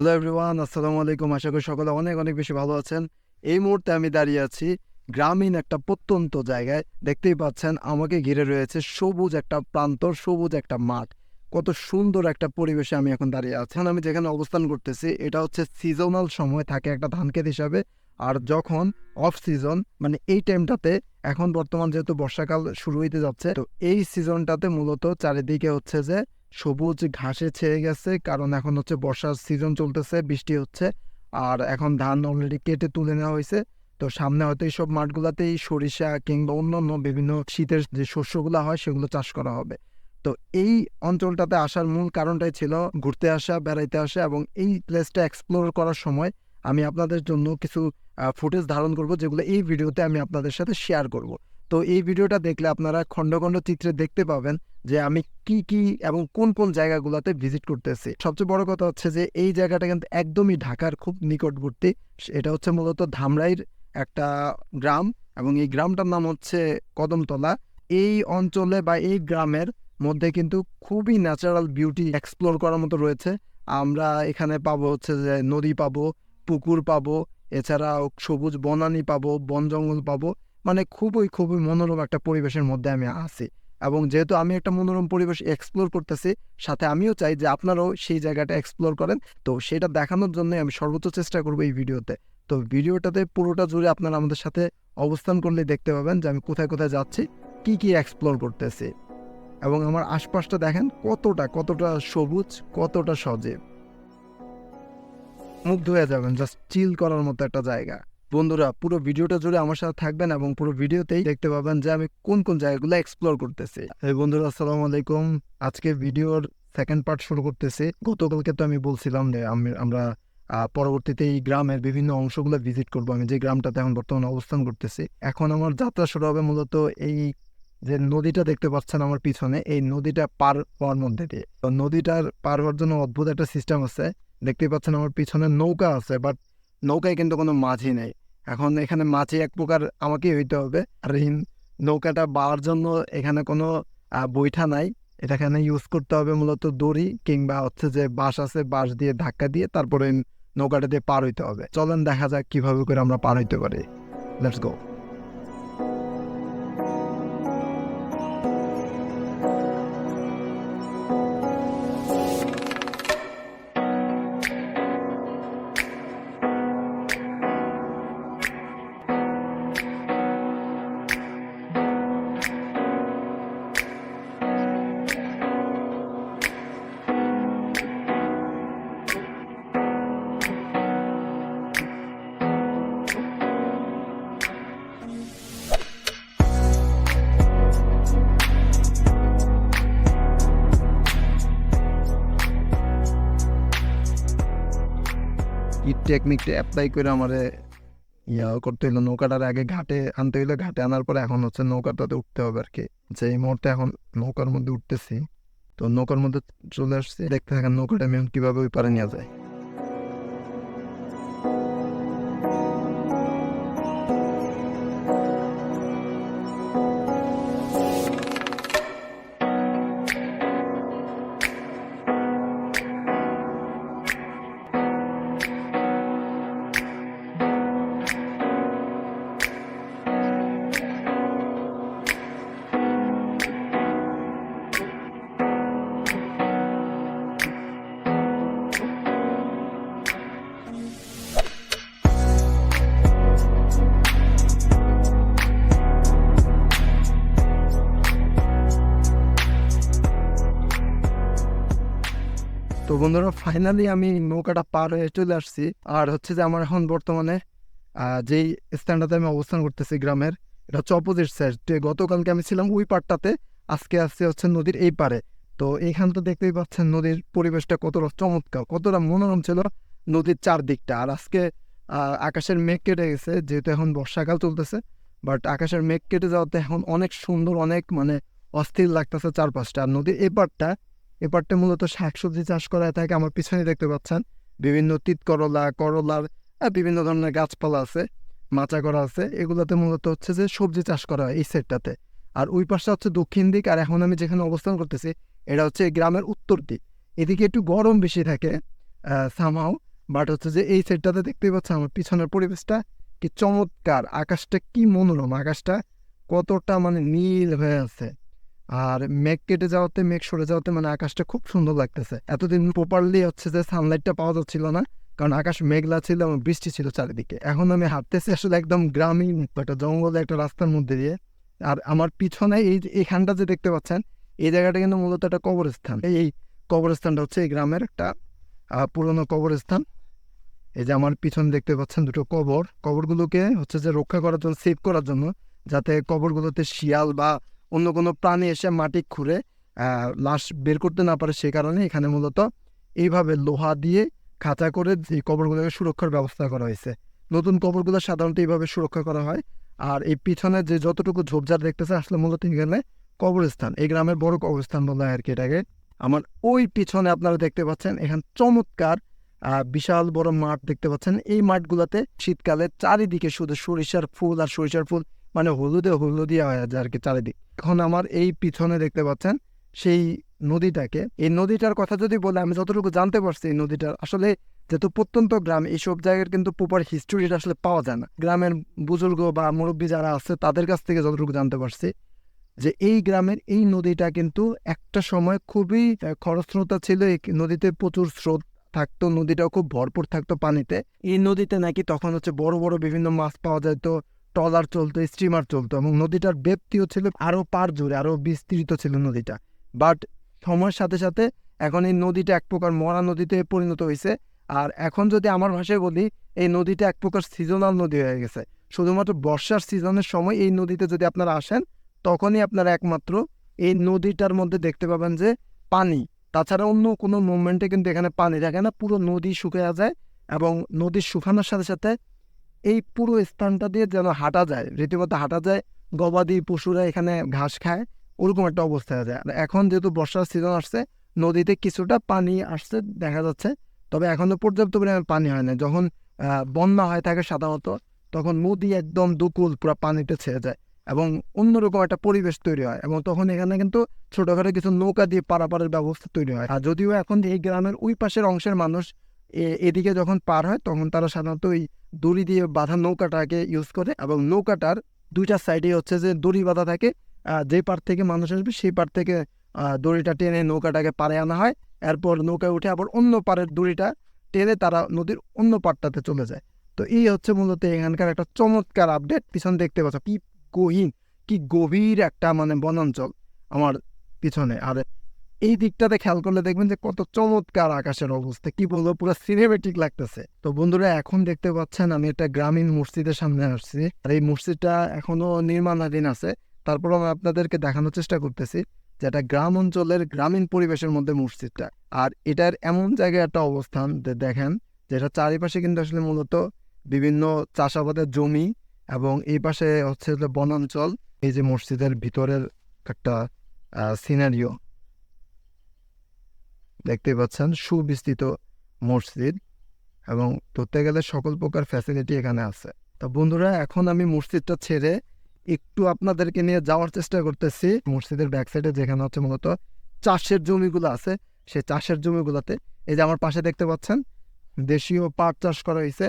Hello everyone, আসসালামু আলাইকুম। আশা করি সকলে অনেক অনেক বেশি ভালো আছেন। এই মুহূর্তে আমি দাঁড়িয়ে আছি গ্রামীণ একটা প্রত্যন্ত জায়গায়। দেখতেই পাচ্ছেন আমাকে ঘিরে রয়েছে সবুজ একটা প্রান্তর, সবুজ একটা মাঠ। কত সুন্দর একটা পরিবেশে আমি এখন দাঁড়িয়ে আছি। এখন আমি যেখানে অবস্থান করতেছি এটা হচ্ছে সিজনাল সময় থাকে একটা ধান ক্ষেত হিসাবে। আর যখন অফ সিজন মানে এই টাইমটাতে, এখন বর্তমান যেহেতু বর্ষাকাল শুরু হইতে যাচ্ছে, তো এই সিজনটাতে মূলত চারিদিকে হচ্ছে যে সবুজ ঘাসে ছেয়ে গেছে, কারণ এখন হচ্ছে বর্ষার সিজন চলতেছে, বৃষ্টি হচ্ছে। আর এখন ধান অলরেডি কেটে তুলে নেওয়া হয়েছে। তো সামনে হয়তো এইসব মাঠগুলাতেই সরিষা কিংবা অন্যান্য বিভিন্ন শীতের যে শস্যগুলো হয় সেগুলো চাষ করা হবে। তো এই অঞ্চলটাতে আসার মূল কারণটাই ছিল ঘুরতে আসা, বেড়াইতে আসা, এবং এই প্লেসটা এক্সপ্লোর করার সময় আমি আপনাদের জন্য কিছু ফুটেজ ধারণ করব, যেগুলো এই ভিডিওতে আমি আপনাদের সাথে শেয়ার করব। তো এই ভিডিওটা দেখলে আপনারা খণ্ড খণ্ড চিত্রে দেখতে পাবেন যে আমি কি কি এবং কোন কোন জায়গাগুলোতে ভিজিট করতেছি। সবচেয়ে বড় কথা হচ্ছে যে এই জায়গাটা কিন্তু একদমই ঢাকার খুব নিকটবর্তী। এটা হচ্ছে মূলত ধামরাইয়ের একটা গ্রাম, এবং এই গ্রামটার নাম হচ্ছে কদমতলা। এই অঞ্চলে বা এই গ্রামের মধ্যে কিন্তু খুবই ন্যাচারাল বিউটি এক্সপ্লোর করার মতো রয়েছে। আমরা এখানে পাবো হচ্ছে যে নদী পাবো, পুকুর পাবো, এছাড়াও সবুজ বনানী পাবো, বন জঙ্গল পাবো। মানে খুবই খুবই মনোরম একটা পরিবেশের মধ্যে আমি আছি। এবং যেহেতু আমি একটা মনোরম পরিবেশ এক্সপ্লোর করতেছি, সাথে আমিও চাই যে আপনারাও সেই জায়গাটা এক্সপ্লোর করেন। তো সেটা দেখানোর জন্য আমি সর্বোচ্চ চেষ্টা করবো এই ভিডিওতে। তো ভিডিওটাতে পুরোটা জুড়ে আপনারা আমাদের সাথে অবস্থান করলে দেখতে পাবেন যে আমি কোথায় কোথায় যাচ্ছি, কি কি এক্সপ্লোর করতেছি। এবং আমার আশপাশটা দেখেন কতটা কতটা সবুজ, কতটা সজীব। মুগ্ধ হয়ে যাবেন, জাস্ট চিল করার মতো একটা জায়গা। বন্ধুরা, পুরো ভিডিওটা জুড়ে আমার সাথে থাকবেন এবং পুরো ভিডিওতেই দেখতে পাবেন যে আমি কোন কোন জায়গাগুলো এক্সপ্লোর করতেছি। এই বন্ধুরা, আসসালামু আলাইকুম। আজকে ভিডিওর সেকেন্ড পার্ট শুরু করতেছি। গতকালকে তো আমি বলছিলাম যে আমরা পরবর্তীতে এই গ্রামের বিভিন্ন অংশগুলো ভিজিট করবো। আমি যে গ্রামটাতে এখন বর্তমানে অবস্থান করতেছি, এখন আমার যাত্রা শুরু হবে মূলত এই যে নদীটা দেখতে পাচ্ছেন আমার পিছনে, এই নদীটা পার হওয়ার মধ্যে দিয়ে। তো নদীটার পার হওয়ার জন্য অদ্ভুত একটা সিস্টেম আছে। দেখতে পাচ্ছেন আমার পিছনে নৌকা আছে, বাট নৌকায় কিন্তু কোনো মাঝি নেই। এখন এখানে মাঝি এক প্রকার আমাকেই হইতে হবে। আর এই নৌকাটা বাওয়ার জন্য এখানে কোনো বৈঠা নাই। এটা এখানে ইউজ করতে হবে মূলত দড়ি, কিংবা হচ্ছে যে বাঁশ আছে, বাঁশ দিয়ে ধাক্কা দিয়ে তারপরে নৌকাটা দিয়ে পার হইতে হবে। চলেন দেখা যাক কিভাবে করে আমরা পার হইতে পারি। Let's go. এই টেকনিকটা অ্যাপ্লাই করে আমারে করতে হইলো, নৌকাটার আগে ঘাটে আনতে হইলো, ঘাটে আনার পরে এখন হচ্ছে নৌকাটাতে উঠতে হবে আর কি। যে এই মুহূর্তে এখন নৌকার মধ্যে উঠতেছি। তো নৌকার মধ্যে চলে আসছি, দেখতে থাকেন নৌকাটা আমি এখন কিভাবে ওই পারে নিয়ে যায়। তো বন্ধুরা, ফাইনালি আমি নৌকাটা পার হয়ে চলে আসছি। আর হচ্ছে যে আমার এখন বর্তমানে যেই স্ট্যান্ডটাতে আমি অবস্থান করতেছি গ্রামের, এটা হচ্ছে অপোজিট সাইড। গতকালকে আমি ছিলাম ওই পারটাতে, আজকে আসছে হচ্ছে নদীর এই পারে। তো এইখান তো দেখতেই পাচ্ছেন নদীর পরিবেশটা কতটা চমৎকার, কতটা মনোরম ছিল নদীর চারদিকটা। আর আজকে আকাশের মেঘ কেটে গেছে, যেহেতু এখন বর্ষাকাল চলতেছে। বাট আকাশের মেঘ কেটে যাওয়াতে এখন অনেক সুন্দর, অনেক মানে অস্থির লাগতেছে চারপাশটা। আর নদীর এপারটা মূলত শাকসবজি চাষ করা থাকে। আমার পিছনে দেখতে পাচ্ছেন বিভিন্ন তিত করলা, করলার বিভিন্ন ধরনের গাছপালা আছে, মাচা করা আছে। এগুলোতে মূলত হচ্ছে যে সবজি চাষ করা হয় এই সাইডটাতে। আর ওই পাশটা হচ্ছে দক্ষিণ দিক। আর এখন আমি যেখানে অবস্থান করতেছি এটা হচ্ছে গ্রামের উত্তর দিক। এদিকে একটু গরম বেশি থাকে সামহাও। বাট হচ্ছে যে এই সাইডটাতে দেখতেই পাচ্ছেন আমার পিছনের পরিবেশটা কি চমৎকার, আকাশটা কি মনোরম, আকাশটা কতটা মানে নীল হয়ে আছে। আর মেঘ কেটে যাওয়াতে, মেঘ সরে যাওয়াতে মানে আকাশটা খুব সুন্দর লাগতেছে। এতদিন প্রপারলি হচ্ছে যে সানলাইটটা পাওয়া যাচ্ছিল না, কারণ আকাশ মেঘলা ছিল এবং বৃষ্টি ছিল চারিদিকে। এখন আমি হাঁটতেছি আসলে একদম গ্রামীণ একটা জঙ্গলে একটা রাস্তার মধ্যে দিয়ে। আর আমার পিছনে এই যে এখানটা যে দেখতে পাচ্ছেন, এই জায়গাটা কিন্তু মূলত একটা কবরস্থান। এই কবরস্থানটা হচ্ছে এই গ্রামের একটা পুরনো কবরস্থান। এই যে আমার পিছনে দেখতে পাচ্ছেন দুটো কবরগুলোকে হচ্ছে যে রক্ষা করার জন্য, সেভ করার জন্য, যাতে কবরগুলোতে শিয়াল বা অন্য কোনো প্রাণী এসে মাটি খুঁড়ে লাশ বের করতে না পারে, সে কারণে এখানে মূলত এইভাবে লোহা দিয়ে খাঁচা করে এই কবরগুলোকে সুরক্ষার ব্যবস্থা করা হয়েছে। নতুন কবরগুলো সাধারণত এইভাবে সুরক্ষা করা হয়। আর এই পিছনে যে যতটুকু ঝোপঝাড় দেখতেছে আসলে মূলত এখানে কবরস্থান, এই গ্রামের বড় কবরস্থান বলা হয় আর কি এটাকে। আমার ওই পিছনে আপনারা দেখতে পাচ্ছেন এখানে চমৎকার বিশাল বড় মাঠ দেখতে পাচ্ছেন। এই মাঠগুলোতে শীতকালে চারিদিকে শুধু সরিষার ফুল আর সরিষার ফুল, মানে হলুদিয়া হয়ে যায় আর কি চারিদিক। এখন আমার এই পিছনে দেখতে পাচ্ছেন সেই নদীটাকে, এই নদীটার কথা যদি বলে আমি যতটুকু জানতে পারছি, এই নদীটার আসলে যেহেতু প্রত্যন্ত গ্রাম, এইসব জায়গার কিন্তু প্রপার হিস্টোরিটা আসলে পাওয়া যায় না। গ্রামের বুজুর্গ বা মুরব্বী যারা আছে তাদের কাছ থেকে যতটুকু জানতে পারছি যে এই গ্রামের এই নদীটা কিন্তু একটা সময় খুবই খরস্রোতা ছিল। এই নদীতে প্রচুর স্রোত থাকতো, নদীটাও খুব ভরপুর থাকতো পানিতে। এই নদীতে নাকি তখন হচ্ছে বড় বড় বিভিন্ন মাছ পাওয়া যেত, ট্রলার চলতো, স্টিমার চলতো, এবং নদীটার ব্যাপ্তিও ছিল আরো পার জুড়ে, আরো বিস্তৃত ছিল নদীটা। বাট সময়ের সাথে সাথে এখন এই নদীটা এক প্রকার মরা নদীতে পরিণত হয়েছে। আর এখন যদি আমার ভাষায় বলি, এই নদীটা এক প্রকার সিজনাল নদী হয়ে গেছে। শুধুমাত্র বর্ষার সিজনের সময় এই নদীতে যদি আপনারা আসেন, তখনই আপনারা একমাত্র এই নদীটার মধ্যে দেখতে পাবেন যে পানি। তাছাড়া অন্য কোনো মুভমেন্টে কিন্তু এখানে পানি থাকে না, পুরো নদী শুকিয়ে যায়। এবং নদী শুকানোর সাথে সাথে এই পুরো স্থানটা দিয়ে যেন হাঁটা যায়, রীতিমতো হাঁটা যায়, গবাদি পশুরা এখানে ঘাস খায়, ওরকম একটা অবস্থা হয়ে যায়। আর এখন যেহেতু বর্ষার সিজন আসছে, নদীতে কিছুটা পানি আসছে দেখা যাচ্ছে, তবে এখনো পর্যাপ্ত পরিমাণে পানি হয় না। যখন বন্যা হয়ে থাকে সাধারণত, তখন নদী একদম দুকুল পুরো পানিতে ছেয়ে যায় এবং অন্যরকম একটা পরিবেশ তৈরি হয়। এবং তখন এখানে কিন্তু ছোটখাটো কিছু নৌকা দিয়ে পারাপারের ব্যবস্থা তৈরি হয়। আর যদিও এখন এই গ্রামের ওই পাশের অংশের মানুষ এদিকে যখন পার হয়, তখন তারা সাধারণত ওই দড়ি দিয়ে বাঁধা নৌকাটাকে ইউজ করে, এবং নৌকাটার দুইটা সাইডে হচ্ছে যে দড়ি বাঁধা থাকে। যে পার থেকে মানুষ আসবে সেই পার থেকে দড়িটা টেনে নৌকাটাকে পারে আনা হয়। এরপর নৌকায় উঠে আবার অন্য পারের দড়িটা টেনে তারা নদীর অন্য পারটাতে চলে যায়। তো এই হচ্ছে মূলত এখানকার একটা চমৎকার আপডেট। পিছন দেখতে পাচ্ছ কি গহীন, কি গভীর একটা মানে বনাঞ্চল আমার পিছনে। আর এই দিকটাতে খেয়াল করলে দেখবেন যে কত চমৎকার আকাশের অবস্থা, কি বলবো, পুরো সিনেমেটিক লাগতেছে। তো বন্ধুরা, এখন দেখতে পাচ্ছেন আমি একটা গ্রামীণ মসজিদের সামনে আসছি। আর এই মসজিদটা এখনো নির্মাণাধীন আছে, তারপর আমি আপনাদেরকে দেখানোর চেষ্টা করতেছি যে একটা গ্রাম অঞ্চলের গ্রামীণ পরিবেশের মধ্যে মসজিদটা। আর এটার এমন জায়গায় একটা অবস্থান যে দেখেন, যেটা চারিপাশে কিন্তু আসলে মূলত বিভিন্ন চাষাবাদের জমি, এবং এই পাশে হচ্ছে বনাঞ্চল। এই যে মসজিদের ভিতরের একটা সিনারিও দেখতে পাচ্ছেন, সুবিস্তৃত মসজিদ, এবং ধরতে গেলে সকল প্রকার ফ্যাসিলিটি এখানে আছে। তা বন্ধুরা, এখন আমি মসজিদটা ছেড়ে একটু আপনাদেরকে নিয়ে যাওয়ার চেষ্টা করতেছি মসজিদের ব্যাক সাইডে, যেখানে হচ্ছে মূলত চাষের জমিগুলো আছে। সেই চাষের জমিগুলোতে এই যে আমার পাশে দেখতে পাচ্ছেন দেশীয় পাট চাষ করা হয়েছে।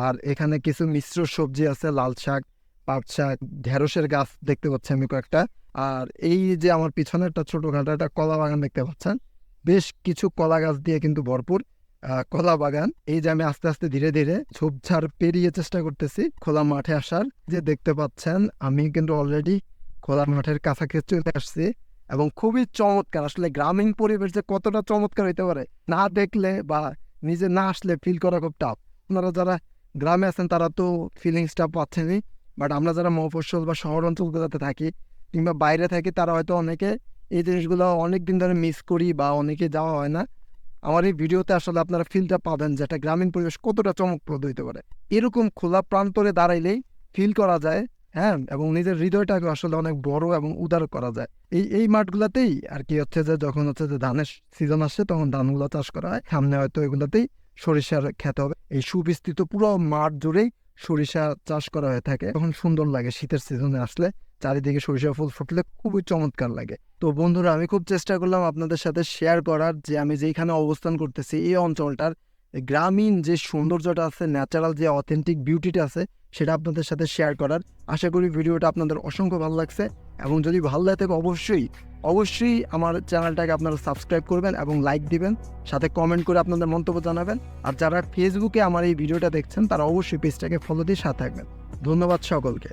আর এখানে কিছু মিশ্র সবজি আছে, লাল শাক, পাট শাক, ঢেঁড়সের গাছ দেখতে পাচ্ছি আমি কয়েকটা। আর এই যে আমার পিছনে একটা ছোটখাটো একটা কলা বাগান দেখতে পাচ্ছেন, বেশ কিছু কলা গাছ দিয়ে কিন্তু ভরপুর কলা বাগান। এই যে আমি আস্তে আস্তে ধীরে ধীরে ঝোপঝাড় পেরিয়ে চেষ্টা করতেছি খোলা মাঠে আসার। যে দেখতে পাচ্ছেন আমি কিন্তু অলরেডি খোলা মাঠের কাছাকাছি চলে আসছি, এবং খুবই চমৎকার। আসলে গ্রামীণ পরিবেশ যে কতটা চমৎকার হইতে পারে, না দেখলে বা নিজে না আসলে ফিল করা খুব টাফ। আপনারা যারা গ্রামে আছেন তারা তো ফিলিংসটা পাচ্ছেনই, বাট আমরা যারা মফস্বল বা শহর অঞ্চলগুলোতে থাকি কিংবা বাইরে থাকি, তারা হয়তো অনেকে এই জিনিসগুলো অনেক দিন ধরে মিস করি বা অনেকে যাওয়া হয় না। আমার এই ভিডিওতে আসলে আপনারা ফিলটা পাবেন যে একটা গ্রামীণ পরিবেশ কতটা চমকপ্রদ হইতে পারে। এরকম খোলা প্রান্তরে দাঁড়াইলেই ফিল করা যায়, হ্যাঁ, এবং নিজের হৃদয়টাকে আসলে অনেক বড় এবং উদার করা যায়। এই মাঠগুলোতেই আর কি হচ্ছে যে যখন হচ্ছে যে ধানের সিজন আসে, তখন ধানগুলো চাষ করা হয়। সামনে হয়তো এগুলোতেই সরিষার ক্ষেত হবে। এই সুবিস্তৃত পুরো মাঠ জুড়েই সরিষা চাষ করা হয়ে থাকে। তখন সুন্দর লাগে শীতের সিজনে আসলে, চারিদিকে সরিষা ফুল ফুটলে খুবই চমৎকার লাগে। তো বন্ধুরা, আমি খুব চেষ্টা করলাম আপনাদের সাথে শেয়ার করার যে আমি যেখানে অবস্থান করতেছি এই অঞ্চলটার এই গ্রামীণ যে সৌন্দর্যটা আছে, ন্যাচারাল যে অথেন্টিক বিউটিটা আছে, সেটা আপনাদের সাথে শেয়ার করার। আশা করি ভিডিওটা আপনাদের অসংখ্য ভালো লাগছে, এবং যদি ভালো লাগে থাকে অবশ্যই আমার চ্যানেলটাকে আপনারা সাবস্ক্রাইব করবেন এবং লাইক দিবেন, সাথে কমেন্ট করে আপনাদের মন্তব্য জানাবেন। আর যারা ফেসবুকে আমার এই ভিডিওটা দেখছেন তারা অবশ্যই পেজটাকে ফলো দিয়ে সাথে থাকবেন। ধন্যবাদ সকলকে।